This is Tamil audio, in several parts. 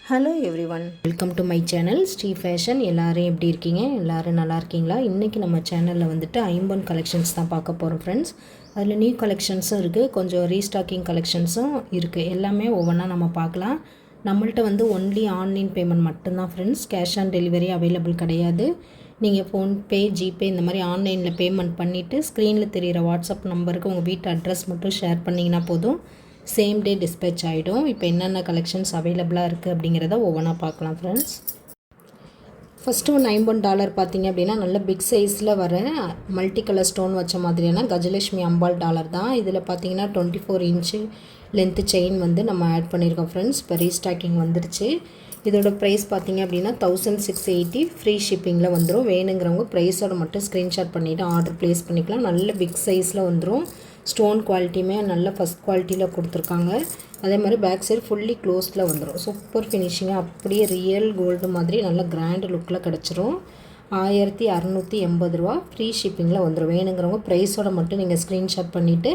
Hello everyone, welcome to my channel Sri fashion. எல்லோரும் எப்படி இருக்கீங்க? எல்லோரும் நல்லா இருக்கீங்களா? இன்றைக்கி நம்ம சேனலில் வந்துட்டு ஐம்பொன் கலெக்ஷன்ஸ் தான் பார்க்க போகிறோம் ஃப்ரெண்ட்ஸ். அதில் நியூ கலெக்ஷன்ஸும் இருக்குது, கொஞ்சம் ரீஸ்டாக்கிங் கலெக்ஷன்ஸும் இருக்குது. எல்லாமே ஒவ்வொன்றா நம்ம பார்க்கலாம். நம்மள்ட்ட வந்து ஒன்லி ஆன்லைன் பேமெண்ட் மட்டும்தான் friends. Cash on delivery available கிடையாது. நீங்கள் ஃபோன்பே, ஜிபே இந்த மாதிரி ஆன்லைனில் பேமெண்ட் பண்ணிவிட்டு ஸ்க்ரீனில் தெரிகிற வாட்ஸ்அப் நம்பருக்கு உங்கள் வீட்டு அட்ரஸ் மட்டும் ஷேர் பண்ணிங்கன்னா போதும், சேம் டே டிஸ்பேச் ஆகிடும். இப்போ என்னென்ன கலெக்ஷன்ஸ் அவைலபிளாக இருக்குது அப்படிங்கிறத ஒவ்வொன்றா பார்க்கலாம் ஃப்ரெண்ட்ஸ். ஃபஸ்ட்டு $50 பார்த்தீங்க அப்படின்னா நல்ல பிக் சைஸில் வர மல்டி கலர் ஸ்டோன் வச்ச மாதிரியான கஜலட்சுமி அம்பாள் டாலர் தான். இதில் பார்த்தீங்கன்னா 24 இன்ச்சு லென்த்து செயின் வந்து நம்ம ஆட் பண்ணியிருக்கோம் ஃப்ரெண்ட்ஸ். இப்போ ரீஸ்டாக்கிங் வந்துருச்சு. இதோட ப்ரைஸ் பார்த்தீங்க அப்படின்னா 1680 ஃப்ரீ ஷிப்பிங்கில் வந்துடும். வேணுங்கிறவங்க ப்ரைஸோட மட்டும் ஸ்க்ரீன்ஷாட் பண்ணிவிட்டு ஆர்டர் ப்ளேஸ் பண்ணிக்கலாம். நல்ல பிக் சைஸில் வந்துடும். ஸ்டோன் குவாலிட்டியுமே நல்ல ஃபஸ்ட் குவாலிட்டியில் கொடுத்துருக்காங்க. அதே மாதிரி பேக் சைடு ஃபுல்லி க்ளோஸில் வந்துடும். சூப்பர் ஃபினிஷிங்காக அப்படியே ரியல் கோல்டு மாதிரி நல்ல கிராண்ட் லுக்கில் கிடச்சிரும். 1680 ரூபா ஃப்ரீ ஷிப்பிங்கில் வந்துடும். வேணுங்கிறவங்க ப்ரைஸோட மட்டும் நீங்கள் ஸ்க்ரீன்ஷாட் பண்ணிவிட்டு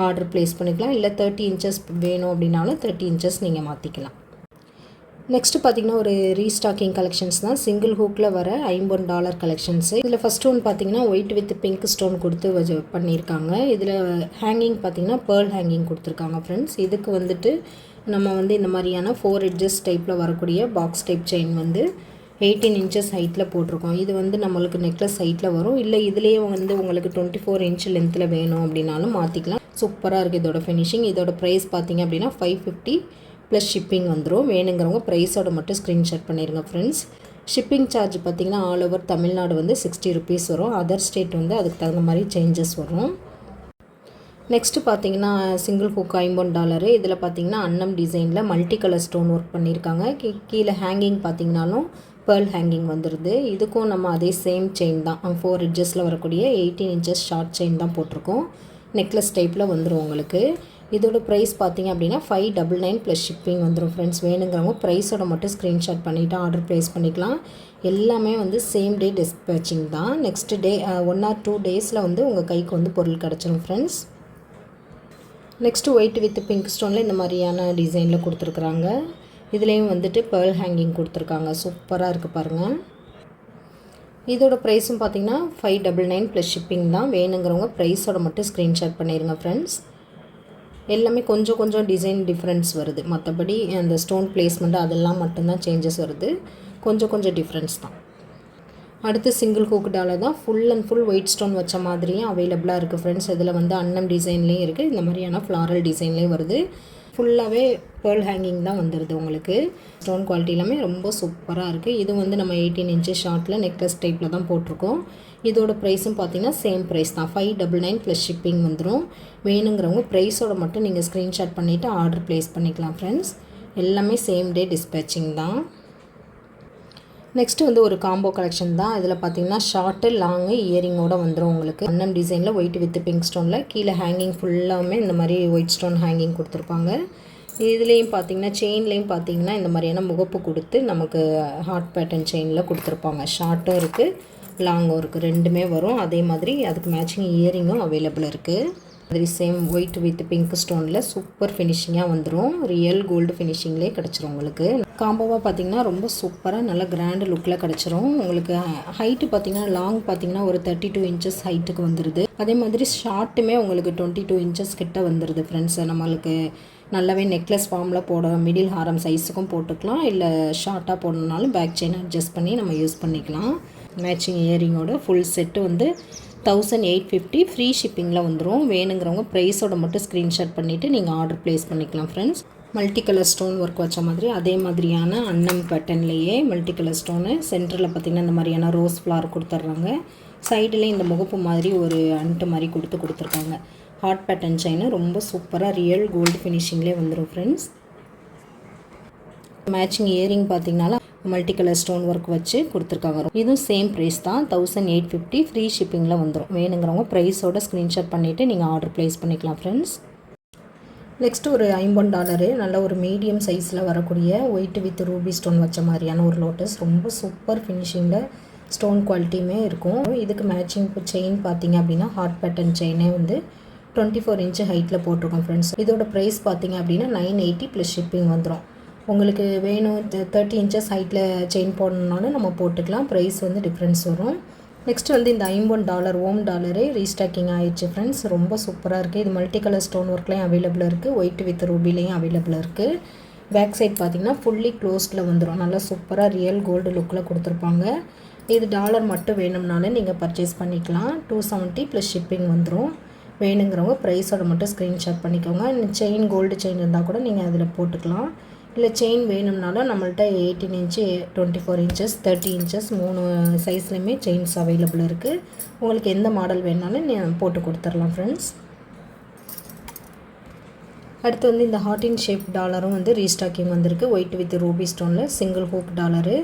ஆர்டர் ப்ளேஸ் பண்ணிக்கலாம். இல்லை 30 இன்ச்சஸ் வேணும் அப்படின்னாலும் 30 இன்ச்சஸ் நீங்கள் மாற்றிக்கலாம். நெக்ஸ்ட்டு பார்த்திங்கன்னா ஒரு ரீஸ்டாக்கிங் கலெக்ஷன்ஸ் தான். சிங்கிள் ஹூக்கில் வர $50 கலெக்ஷன்ஸு. இதில் ஃபஸ்ட் ஒன் பார்த்திங்கன்னா ஒயிட் வித் பிங்க் ஸ்டோன் கொடுத்து பண்ணியிருக்காங்க. இதில் ஹேங்கிங் பார்த்திங்கன்னா பேர்ல் ஹேங்கிங் கொடுத்துருக்காங்க ஃப்ரெண்ட்ஸ். இதுக்கு வந்துட்டு நம்ம வந்து இந்த மாதிரியான 4 எட்ஜஸ் டைப்பில் வரக்கூடிய பாக்ஸ் டைப் செயின் வந்து 18 இன்ச்சஸ் ஹைட்டில் போட்டிருக்கோம். இது வந்து நம்மளுக்கு நெக்லஸ் ஹைட்டில் வரும். இல்லை இதுலேயே வந்து உங்களுக்கு 24 இன்ச் லென்த்தில் வேணும் அப்படின்னாலும் மாற்றிக்கலாம். சூப்பராக இருக்குது இதோட ஃபினிஷிங். இதோட ப்ரைஸ் பார்த்திங்க அப்படின்னா 550 ப்ளஸ் ஷிப்பிங் வந்துடும். வேணுங்கிறவங்க ப்ரைஸோட மட்டும் ஸ்க்ரீன்ஷாட் பண்ணிடுங்க ஃப்ரெண்ட்ஸ். ஷிப்பிங் சார்ஜ் பார்த்திங்கன்னா ஆல் ஓவர் தமிழ்நாடு வந்து 60 ருபீஸ் வரும். அதர் ஸ்டேட் வந்து அதுக்கு தகுந்த மாதிரி சேஞ்சஸ் வரும். நெக்ஸ்ட்டு பார்த்திங்கன்னா சிங்கிள் ஹூக் $50. இதில் பார்த்திங்கன்னா அன்னம் டிசைனில் மல்டி கலர் ஸ்டோன் ஒர்க் பண்ணியிருக்காங்க. கீழே ஹேங்கிங் பார்த்திங்கனாலும் பேர்ல் ஹேங்கிங் வந்துடுது. இதுக்கும் நம்ம அதே சேம் செயின் தான், 4 எட்ஜஸில் வரக்கூடிய 18 இன்ச்சஸ் ஷார்ட் செயின் தான் போட்டிருக்கோம். நெக்லஸ் டைப்பில் வந்துடும் உங்களுக்கு. இதோட ப்ரைஸ் பார்த்திங்க அப்படின்னா 599 ப்ளஸ் ஷிப்பிங் வந்துடும் ஃப்ரெண்ட்ஸ். வேணுங்கிறவங்க ப்ரைஸோட மட்டும் ஸ்க்ரீன்ஷாட் பண்ணிவிட்டு ஆர்டர் ப்ளேஸ் பண்ணிக்கலாம். எல்லாமே வந்து சேம் டே டிஸ்பேச்சிங் தான். நெக்ஸ்ட் டே 1 or 2 டேஸில் வந்து உங்கள் கைக்கு வந்து பொருள் கிடச்சிடும் friends. Next white with pink ஸ்டோனில் இந்த மாதிரியான டிசைனில் கொடுத்துருக்குறாங்க. இதுலேயும் வந்துட்டு பேர்ல் ஹேங்கிங் கொடுத்துருக்காங்க. சூப்பராக இருக்குது பாருங்கள். இதோட ப்ரைஸும் பார்த்திங்கன்னா 599 ப்ளஸ் ஷிப்பிங் தான். வேணுங்கிறவங்க ப்ரைஸோட மட்டும் ஸ்க்ரீன்ஷாட் பண்ணிடுங்க ஃப்ரெண்ட்ஸ். எல்லாமே கொஞ்சம் கொஞ்சம் டிசைன் டிஃப்ரென்ஸ் வருது. மற்றபடி அந்த ஸ்டோன் பிளேஸ்மெண்ட் அதெல்லாம் மட்டும்தான் சேஞ்சஸ் வருது. கொஞ்சம் கொஞ்சம் டிஃப்ரென்ஸ் தான். அடுத்து சிங்கிள் ஹூக் டாலர் தான். Full and full white stone வச்ச மாதிரியும் அவைலபிளாக இருக்குது ஃப்ரெண்ட்ஸ். இதில் வந்து அன்னம் டிசைன்லேயும் இருக்குது, இந்த மாதிரியான ஃப்ளாரல் டிசைன்லேயும் வருது. ஃபுல்லாகவே பேர்ல் ஹேங்கிங் தான் வந்துடுது உங்களுக்கு. ஸ்டோன் குவாலிட்டி எல்லாமே ரொம்ப சூப்பராக இருக்குது. இது வந்து நம்ம 18 இன்ச்சு ஷார்ட்டில் நெக்லஸ் டைப்பில் தான் போட்டிருக்கோம். இதோட ப்ரைஸும் பார்த்திங்கன்னா சேம் ப்ரைஸ் தான், 599 ப்ளஸ் ஷிப்பிங் வந்துடும். வேணுங்கிறவங்க ப்ரைஸோட மட்டும் நீங்கள் ஸ்க்ரீன்ஷாட் பண்ணிவிட்டு ஆர்டர் ப்ளேஸ் பண்ணிக்கலாம் ஃப்ரெண்ட்ஸ். எல்லாமே சேம் டே டிஸ்பேச்சிங் தான். நெக்ஸ்ட்டு வந்து ஒரு காம்போ கலெக்ஷன் தான். இதில் பார்த்திங்கன்னா ஷார்ட்டு லாங்கு இயரிங்கோடு வந்துடும் உங்களுக்கு. அன்னம் டிசைனில் ஒயிட் வித் பிங்க் ஸ்டோனில் கீழே ஹேங்கிங் ஃபுல்லாமே இந்த மாதிரி ஒயிட் ஸ்டோன் ஹேங்கிங் கொடுத்துருப்பாங்க. இதுலேயும் பார்த்திங்கன்னா செயின்லேயும் பார்த்திங்கன்னா இந்த மாதிரியான முகப்பு கொடுத்து நமக்கு ஹார்ட் பேட்டர்ன் செயினில் கொடுத்துருப்பாங்க. ஷார்ட்டும் இருக்குது, லாங்கும் இருக்குது, ரெண்டுமே வரும். அதே மாதிரி அதுக்கு மேட்சிங் இயரிங்கும் அவைலபிள் இருக்குது. மாதிரி சேம் ஒயிட் வித் பிங்க் ஸ்டோனில் சூப்பர் ஃபினிஷிங்காக வந்துடும். ரியல் கோல்டு ஃபினிஷிங்லேயே கிடச்சிரும் உங்களுக்கு. காம்போவாக பார்த்திங்கன்னா ரொம்ப சூப்பராக நல்ல கிராண்டு லுக்கில் கிடச்சிரும் உங்களுக்கு. ஹைட்டு பார்த்திங்கன்னா லாங் பார்த்திங்கன்னா ஒரு 32 இன்ச்சஸ் ஹைட்டுக்கு வந்துடுது. அதே மாதிரி ஷார்ட்டுமே உங்களுக்கு 22 இன்ச்சஸ் கிட்ட வந்துடுது ஃப்ரெண்ட்ஸ். நம்மளுக்கு நல்லாவே நெக்லஸ் ஃபார்மில் போட மிடில் ஹாரம் சைஸுக்கும் போட்டுக்கலாம். இல்லை ஷார்ட்டாக போடணுன்னாலும் பேக் செயின் அட்ஜஸ்ட் பண்ணி நம்ம யூஸ் பண்ணிக்கலாம். மேட்சிங் இயரிங்கோட ஃபுல் செட்டு வந்து 1850 ஃப்ரீ ஷிப்பிங்கில் வந்துடும். வேணுங்கிறவங்க ப்ரைஸோட மட்டும் ஸ்க்ரீன்ஷாட் பண்ணிவிட்டு நீங்கள் ஆர்டர் ப்ளேஸ் பண்ணிக்கலாம் friends. Multi colour stone work வச்ச மாதிரி அதே மாதிரியான அன்னம் பேட்டர்ன்லேயே மல்டி கலர் ஸ்டோனு சென்டரில் பார்த்திங்கன்னா இந்த மாதிரியான ரோஸ் ஃப்ளார் கொடுத்துட்றாங்க. சைடுலேயும் இந்த முகப்பு மாதிரி ஒரு அன்ட்டு மாதிரி கொடுத்துருக்காங்க. ஹார்ட் பேட்டர்ன் செயின் ரொம்ப சூப்பராக ரியல் கோல்டு ஃபினிஷிங்லேயே வந்துடும் ஃப்ரெண்ட்ஸ். மேட்சிங் இயரிங் பார்த்திங்கனாலும் மல்டி கலர் ஸ்டோன் ஒர்க் வச்சு கொடுத்துருக்காங்க. இதுவும் சேம் ப்ரைஸ் தான், 1850 ஃப்ரீ ஷிப்பிங்கில் வந்துடும். வேணுங்கிறவங்க ப்ரைஸோட ஸ்க்ரீன்ஷாட் பண்ணிவிட்டு நீங்கள் ஆர்டர் ப்ளேஸ் பண்ணிக்கலாம் ஃப்ரெண்ட்ஸ். நெக்ஸ்ட்டு ஒரு $50 நல்ல ஒரு மீடியம் சைஸில் வரக்கூடிய ஒயிட் வித் ரூபி ஸ்டோன் வச்ச மாதிரியான ஒரு லோட்டஸ். ரொம்ப சூப்பர் ஃபினிஷிங்கில் ஸ்டோன் குவாலிட்டியுமே இருக்கும். இதுக்கு மேட்சிங் செயின் பார்த்திங்க அப்படின்னா ஹார்ட் பேட்டர்ன் செயினே வந்து 24 இன்ச்சு ஹைட்டில் போட்டிருக்கோம் ஃப்ரெண்ட்ஸ். இதோட ப்ரைஸ் பார்த்திங்க அப்படின்னா 980 ப்ளஸ் ஷிப்பிங் வந்துடும். உங்களுக்கு வேணும் 30 இன்ச்சஸ் ஹைட்டில் செயின் போடணுன்னாலும் நம்ம போட்டுக்கலாம். ப்ரைஸ் வந்து டிஃப்ரென்ஸ் வரும். நெக்ஸ்ட் வந்து இந்த $50 ஓம் டாலரு ரீஸ்டாக்கிங் ஆயிடுச்சு ஃப்ரெண்ட்ஸ். ரொம்ப சூப்பராக இருக்குது. இது மல்டி கலர் ஸ்டோன் ஒர்க்லேயும் அவைலபிளாக இருக்குது, ஒயிட் வித் ரூபிலையும் அவைலபிளாக இருக்குது. பேக் சைட் பார்த்திங்கன்னா ஃபுல்லி க்ளோஸ்டில் வந்துடும். நல்லா சூப்பராக ரியல் கோல்டு லுக்கில் கொடுத்துருப்பாங்க. இது டாலர் மட்டும் வேணும்னாலும் நீங்கள் பர்ச்சேஸ் பண்ணிக்கலாம். 270 ப்ளஸ் ஷிப்பிங் வந்துடும். வேணுங்கிறவங்க ப்ரைஸோட மட்டும் ஸ்க்ரீன்ஷாட் பண்ணிக்கோங்க. செயின் கோல்டு செயின் இருந்தால் கூட நீங்கள் அதில் போட்டுக்கலாம். இல்லை செயின் வேணும்னாலும் நம்மள்ட்ட 18 இன்ச்சு 24 இன்ச்சஸ் 30 இன்ச்சஸ் 3 சைஸ்லையுமே செயின்ஸ் அவைலபிள் இருக்குது. உங்களுக்கு எந்த மாடல் வேணாலும் போட்டு கொடுத்துடலாம் ஃப்ரெண்ட்ஸ். அடுத்து வந்து இந்த ஹார்டின் ஷேப் டாலரும் வந்து ரீஸ்டாக்கிங் வந்திருக்கு. ஒயிட் வித் ரூபி ஸ்டோனில் சிங்கிள் ஹூக் டாலரு.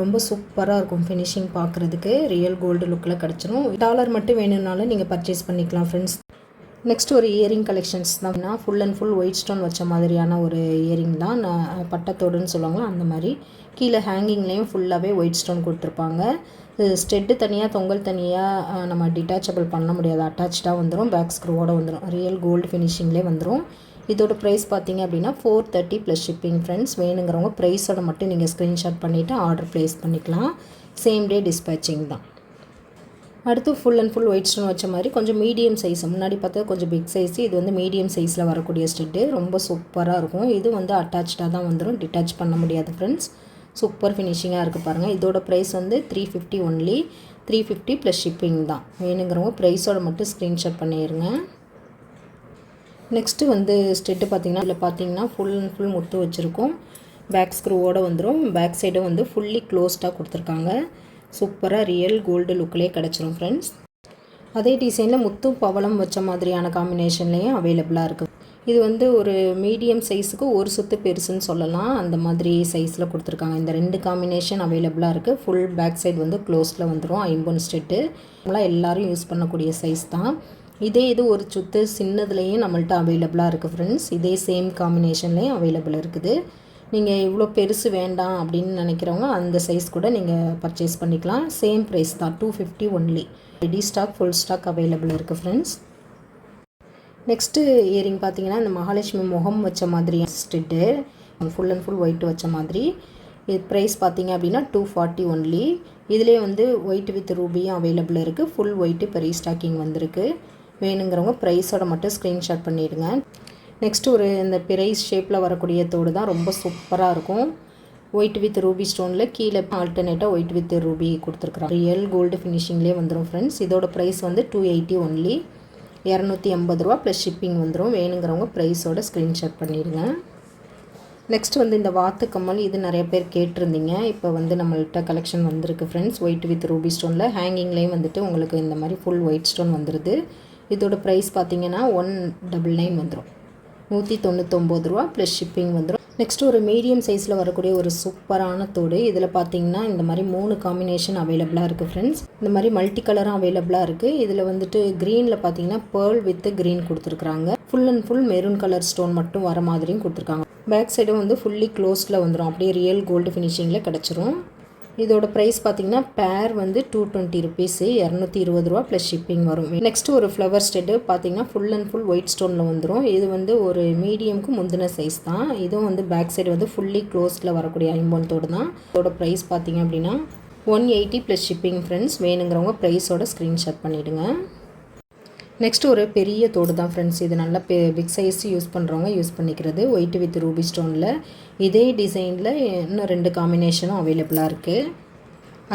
ரொம்ப சூப்பராக இருக்கும் ஃபினிஷிங் பார்க்குறதுக்கு. ரியல் கோல்டு லுக்கில் கிடச்சிரும். டாலர் மட்டும் வேணும்னாலும் நீங்கள் பர்ச்சேஸ் பண்ணிக்கலாம் ஃப்ரெண்ட்ஸ். நெக்ஸ்ட் ஒரு இயரிங் கலெக்ஷன்ஸ் தான். Full and full white stone வச்ச மாதிரியான ஒரு இயரிங் தான். பட்டத்தோடுன்னு சொல்லுவாங்களா அந்த மாதிரி. கீழே ஹேங்கிங்லேயும் ஃபுல்லாகவே ஒயிட் ஸ்டோன் கொடுத்துருப்பாங்க. ஸ்டெட்டு தனியாக தொங்கல் தனியாக நம்ம டிட்டாச்சபிள் பண்ண முடியாது, அட்டாச்சாக வந்துடும். பேக் ஸ்க்ரூவோடு வந்துடும். ரியல் கோல்டு ஃபினிஷிங்லேயே வந்துடும். இதோட ப்ரைஸ் பார்த்தீங்க அப்படின்னா 430 ப்ளஸ் ஷிப்பிங் ஃப்ரெண்ட்ஸ். வேணுங்கிறவங்க ப்ரைஸோட மட்டும் நீங்கள் ஸ்க்ரீன்ஷாட் பண்ணிவிட்டு ஆர்டர் ப்ளேஸ் பண்ணிக்கலாம். சேம் டே டிஸ்பேச்சிங் தான். அடுத்து full and full white stone வச்ச மாதிரி கொஞ்சம் மீடியம் சைஸ். முன்னாடி பார்த்தா கொஞ்சம் பிக் சைஸு, இது வந்து மீடியம் சைஸில் வரக்கூடிய ஸ்டெட்டு. ரொம்ப சூப்பராக இருக்கும். இது வந்து அட்டாச்சாக தான் வந்துடும், டிட்டாச் பண்ண முடியாது ஃப்ரெண்ட்ஸ். சூப்பர் ஃபினிஷிங்காக இருக்குது பாருங்கள். இதோட ப்ரைஸ் வந்து 350 ஒன்லி. 350 ப்ளஸ் ஷிப்பிங் தான். வேணுங்கிறவங்க ப்ரைஸோட மட்டும் ஸ்க்ரீன்ஷாட் பண்ணிடுங்க. நெக்ஸ்ட்டு வந்து ஸ்டெட்டு பார்த்திங்கன்னா இதில் பார்த்தீங்கன்னா ஃபுல் அண்ட் ஃபுல் முத்து வச்சுருக்கோம். பேக் ஸ்க்ரூவோடு வந்துடும். பேக் சைடும் வந்து ஃபுல்லி க்ளோஸ்டாக கொடுத்துருக்காங்க. சூப்பராக ரியல் கோல்டு லுக்கிலே கிடச்சிரும் ஃப்ரெண்ட்ஸ். அதே டிசைனில் முத்து பவளம் வச்ச மாதிரியான காம்பினேஷன்லேயும் அவைலபிளாக இருக்குது. இது வந்து ஒரு மீடியம் சைஸுக்கு ஒரு சுத்து பெருசுன்னு சொல்லலாம். அந்த மாதிரி சைஸில் கொடுத்துருக்காங்க. இந்த 2 காம்பினேஷன் அவைலபிளாக இருக்குது. ஃபுல் பேக் சைடு வந்து க்ளோஸில் வந்துடும். 50 ஸ்டெட்டு நம்மளாம் எல்லோரும் யூஸ் பண்ணக்கூடிய சைஸ் தான். இதே இது ஒரு சுத்து சின்னதுலேயும் நம்மள்ட்ட அவைலபிளாக இருக்குது ஃப்ரெண்ட்ஸ். இதே சேம் காம்பினேஷன்லேயும் அவைலபிள் இருக்குது. நீங்கள் இவ்வளோ பெருசு வேண்டாம் அப்படின்னு நினைக்கிறவங்க அந்த சைஸ் கூட நீங்கள் பர்ச்சேஸ் பண்ணிக்கலாம். சேம் ப்ரைஸ் தான், 250 only. Ready stock full stock available இருக்குது ஃப்ரெண்ட்ஸ். நெக்ஸ்ட்டு இயரிங் பார்த்தீங்கன்னா இந்த மகாலட்சுமி முகம் வச்ச மாதிரி stud full and full white வச்ச மாதிரி. இது ப்ரைஸ் பார்த்தீங்க அப்படின்னா 240 ஒன்லி. இதிலே வந்து ஒயிட் வித் ரூபியும் அவைலபிள் இருக்குது. ஃபுல் ஒயிட்டு இப்போ ரீஸ்டாக்கிங் வந்திருக்கு. வேணுங்கிறவங்க ப்ரைஸோட மட்டும் ஸ்க்ரீன்ஷாட் பண்ணிவிடுங்க. நெக்ஸ்ட்டு ஒரு இந்த பிரைஸ் ஷேப்பில் வரக்கூடிய தோடு தான். ரொம்ப சூப்பராக இருக்கும். ஒயிட் வித் ரூபி ஸ்டோனில் கீழே ஆல்டர்னேட்டாக ஒயிட் வித் ரூபி கொடுத்துருக்குறாங்க. ரியல் கோல்டு ஃபினிஷிங்லேயே வந்துடும் ஃப்ரெண்ட்ஸ். இதோட ப்ரைஸ் வந்து 280 ஒன்லி. 280 ரூபா ப்ளஸ் ஷிப்பிங் வந்துடும். வேணுங்கிறவங்க ப்ரைஸோட ஸ்க்ரீன்ஷாட் பண்ணிடுங்க. நெக்ஸ்ட் வந்து இந்த வாத்து கம்மல், இது நிறைய பேர் கேட்டிருந்தீங்க. இப்போ வந்து நம்மள்கிட்ட கலெக்ஷன் வந்திருக்கு ஃப்ரெண்ட்ஸ். ஒயிட் வித் ரூபி ஸ்டோனில் ஹேங்கிங்லேயும் வந்துட்டு உங்களுக்கு இந்த மாதிரி ஃபுல் ஒயிட் ஸ்டோன் வந்துடுது. இதோட ப்ரைஸ் பார்த்தீங்கன்னா 199 வந்துடும். 199 ரூபா ப்ளஸ் ஷிப்பிங் வந்துடும். நெக்ஸ்ட்டு ஒரு மீடியம் சைஸில் வரக்கூடிய ஒரு சூப்பரான தோடு. இதில் பார்த்தீங்கன்னா இந்த மாதிரி 3 காம்பினேஷன் அவைலபிளாக இருக்குது ஃப்ரெண்ட்ஸ். இந்த மாதிரி மல்டி கலரும் அவைலபிளாக இருக்குது. இதில் வந்துட்டு க்ரீனில் பார்த்தீங்கன்னா பேர்ல் வித் க்ரீன் கொடுத்துருக்குறாங்க. Full and full maroon colour stone மட்டும் வர மாதிரியும் கொடுத்துருக்காங்க. பேக் சைடும் வந்து ஃபுல்லி க்ளோஸில் வந்துடும். அப்படியே ரியல் கோல்டு ஃபினிஷிங்கில் கிடச்சிரும். இதோட ப்ரைஸ் பார்த்தீங்கன்னா பேர் வந்து 220 ருபீஸு. 220 ரூபா ப்ளஸ் ஷிப்பிங் வரும். நெக்ஸ்ட்டு ஒரு ஃப்ளவர் ஸ்டெட்டு பார்த்தீங்கன்னா ஃபுல் அண்ட் ஃபுல் ஒயிட் ஸ்டோனில் வந்துடும். இது வந்து ஒரு மீடியமுக்கு முந்தின சைஸ் தான். இதுவும் வந்து பேக் சைடு வந்து ஃபுல்லி க்ளோஸில் வரக்கூடிய 50 தோடு தான். இதோட ப்ரைஸ் பார்த்தீங்க அப்படின்னா 180 ப்ளஸ் ஷிப்பிங் ஃப்ரெண்ட்ஸ். வேணுங்கிறவங்க ப்ரைஸோட ஸ்க்ரீன்ஷாட் பண்ணிவிடுங்க. நெக்ஸ்ட்டு ஒரு பெரிய தோடு தான் ஃப்ரெண்ட்ஸ். இது நல்லா பிக் சைஸ் யூஸ் பண்ணுறவங்க யூஸ் பண்ணிக்கிறது. ஒயிட் வித் ரூபி ஸ்டோனில் இதே டிசைனில் இன்னும் 2 காம்பினேஷனும் அவைலபிளாக இருக்குது.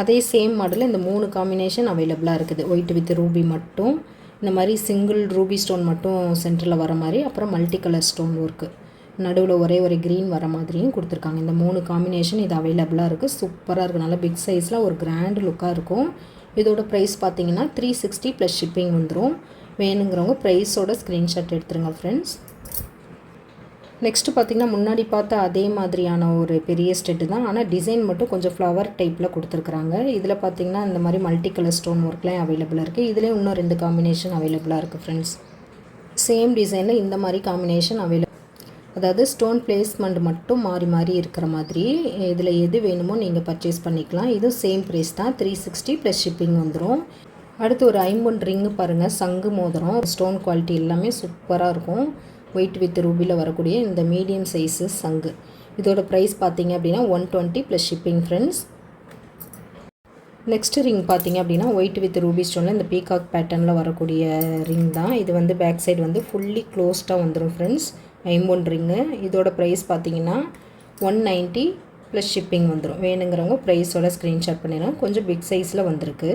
அதே சேம் மாடலில் இந்த 3 காம்பினேஷன் அவைலபிளாக இருக்குது. ஒயிட் வித் ரூபி மட்டும், இந்த மாதிரி சிங்கிள் ரூபி ஸ்டோன் மட்டும் சென்டரில் வர மாதிரி, அப்புறம் மல்டி கலர் ஸ்டோன் ஒர்க்கு நடுவில் ஒரே ஒரு க்ரீன் வர மாதிரியும் கொடுத்துருக்காங்க. இந்த 3 காம்பினேஷன் இது அவைலபிளாக இருக்குது. சூப்பராக இருக்குது. நல்லா பிக் சைஸில் ஒரு கிராண்ட் லுக்காக இருக்கும். இதோட ப்ரைஸ் பார்த்தீங்கன்னா 360 ப்ளஸ் ஷிப்பிங் வந்துடும். வேணுங்கிறவங்க ப்ரைஸோட ஸ்க்ரீன்ஷாட் எடுத்துருங்க ஃப்ரெண்ட்ஸ். நெக்ஸ்ட்டு பார்த்திங்கன்னா முன்னாடி பார்த்த அதே மாதிரியான ஒரு பெரிய ஸ்டெட்டு தான். ஆனால் டிசைன் மட்டும் கொஞ்சம் ஃப்ளவர் டைப்பில் கொடுத்துருக்குறாங்க. இதில் பார்த்திங்கன்னா இந்த மாதிரி மல்டி கலர் ஸ்டோன் ஒர்க்லாம் அவைலபிளாக இருக்குது. இதிலே இன்னும் 2 காம்பினேஷன் அவைலபிளாக இருக்குது ஃப்ரெண்ட்ஸ். சேம் டிசைனில் இந்த மாதிரி காம்பினேஷன் அவைலபிள், அதாவது ஸ்டோன் பிளேஸ்மெண்ட் மட்டும் மாறி மாறி இருக்கிற மாதிரி. இதில் எது வேணுமோ நீங்கள் பர்ச்சேஸ் பண்ணிக்கலாம். இதுவும் சேம் ப்ரைஸ் தான். 360 ப்ளஸ் ஷிப்பிங் வந்துடும். அடுத்து ஒரு 50 ரிங்கு பாருங்கள். சங்கு மோதிரம், ஸ்டோன் குவாலிட்டி எல்லாமே சூப்பராக இருக்கும். ஒயிட் வித் ரூபியில் வரக்கூடிய இந்த மீடியம் சைஸு சங்கு. இதோட ப்ரைஸ் பார்த்தீங்க அப்படின்னா 120 plus shipping friends. Next ring பார்த்தீங்க அப்படின்னா ஒயிட் வித் ரூபி ஸ்டோனில் இந்த பீகாக் பேட்டர்னில் வரக்கூடிய ரிங் தான். இது வந்து பேக் சைடு வந்து ஃபுல்லி க்ளோஸ்டாக வந்துடும் ஃப்ரெண்ட்ஸ். ஐம்பொன் ரிங்கு. இதோட ப்ரைஸ் பார்த்தீங்கன்னா 190 ப்ளஸ் ஷிப்பிங் வந்துடும். வேணுங்கிறவங்க ப்ரைஸோட ஸ்க்ரீன்ஷாட் பண்ணிடுறோம். கொஞ்சம் பிக் சைஸில் வந்திருக்கு.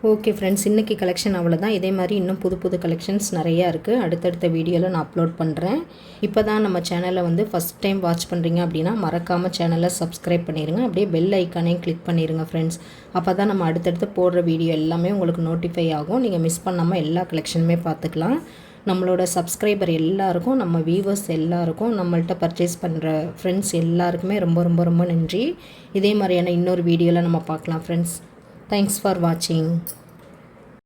ஓகே ஃப்ரெண்ட்ஸ், இன்றைக்கி கலெக்ஷன் அவ்வளோதான். இதே மாதிரி இன்னும் புது புது கலெக்ஷன்ஸ் நிறையா இருக்குது. அடுத்தடுத்த வீடியோவில் நான் அப்லோட் பண்ணுறேன். இப்போ தான் நம்ம சேனலை வந்து ஃபஸ்ட் டைம் வாட்ச் பண்ணுறீங்க அப்படின்னா மறக்காமல் சேனலை சப்ஸ்கிரைப் பண்ணிடுங்க. அப்படியே பெல் ஐக்கானையும் கிளிக் பண்ணிடுங்க ஃப்ரெண்ட்ஸ். அப்போ தான் நம்ம அடுத்தடுத்து போடுற வீடியோ எல்லாமே உங்களுக்கு நோட்டிஃபை ஆகும். நீங்கள் மிஸ் பண்ணாமல் எல்லா கலெக்ஷனுமே பார்த்துக்கலாம். நம்மளோட சப்ஸ்கிரைபர் எல்லாருக்கும், நம்ம வியூவர்ஸ் எல்லாருக்கும், நம்மள்கிட்ட பர்ச்சேஸ் பண்ணுற ஃப்ரெண்ட்ஸ் எல்லாருக்குமே ரொம்ப ரொம்ப ரொம்ப நன்றி. இதே மாதிரியான இன்னொரு வீடியோவில் நம்ம பார்க்கலாம் ஃப்ரெண்ட்ஸ். Thanks for watching.